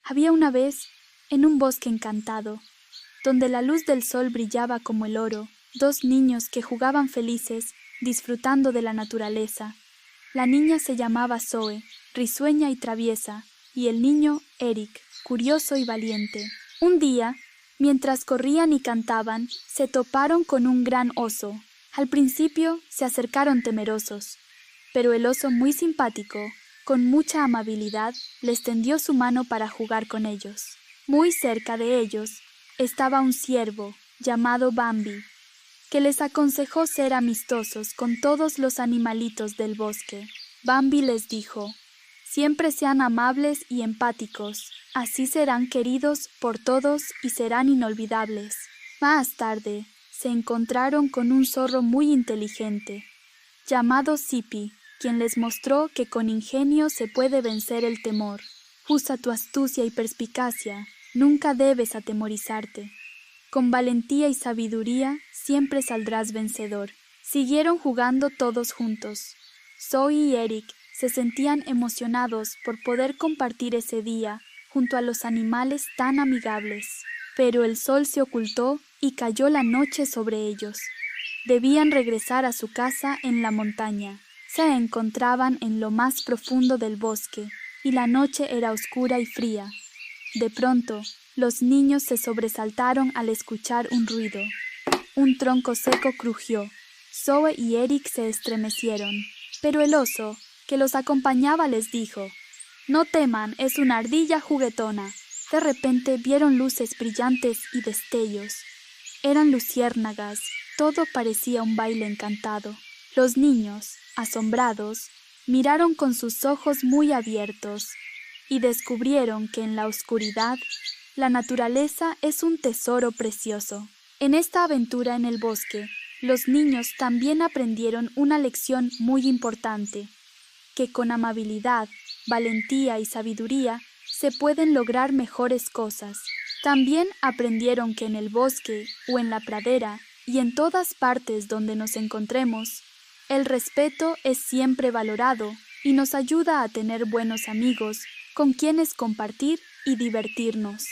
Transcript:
Había una vez, en un bosque encantado, donde la luz del sol brillaba como el oro, dos niños que jugaban felices, disfrutando de la naturaleza. La niña se llamaba Zoe, risueña y traviesa, y el niño, Eric, curioso y valiente. Un día, mientras corrían y cantaban, se toparon con un gran oso. Al principio se acercaron temerosos, pero el oso, muy simpático, con mucha amabilidad, les tendió su mano para jugar con ellos. Muy cerca de ellos estaba un ciervo llamado Bambi, que les aconsejó ser amistosos con todos los animalitos del bosque. Bambi les dijo: «Siempre sean amables y empáticos, así serán queridos por todos y serán inolvidables». Más tarde, se encontraron con un zorro muy inteligente, llamado Zipi, quien les mostró que con ingenio se puede vencer el temor. Usa tu astucia y perspicacia, nunca debes atemorizarte. Con valentía y sabiduría siempre saldrás vencedor. Siguieron jugando todos juntos. Zoe y Eric se sentían emocionados por poder compartir ese día junto a los animales tan amigables. Pero el sol se ocultó y cayó la noche sobre ellos. Debían regresar a su casa en la montaña. Se encontraban en lo más profundo del bosque y la noche era oscura y fría. De pronto, los niños se sobresaltaron al escuchar un ruido. Un tronco seco crujió. Zoe y Eric se estremecieron, pero el oso, que los acompañaba, les dijo: «No teman, es una ardilla juguetona». De repente vieron luces brillantes y destellos. Eran luciérnagas, todo parecía un baile encantado. Los niños, asombrados, miraron con sus ojos muy abiertos y descubrieron que en la oscuridad la naturaleza es un tesoro precioso. En esta aventura en el bosque, los niños también aprendieron una lección muy importante, que con amabilidad, valentía y sabiduría se pueden lograr mejores cosas. También aprendieron que en el bosque o en la pradera y en todas partes donde nos encontremos, el respeto es siempre valorado y nos ayuda a tener buenos amigos con quienes compartir y divertirnos.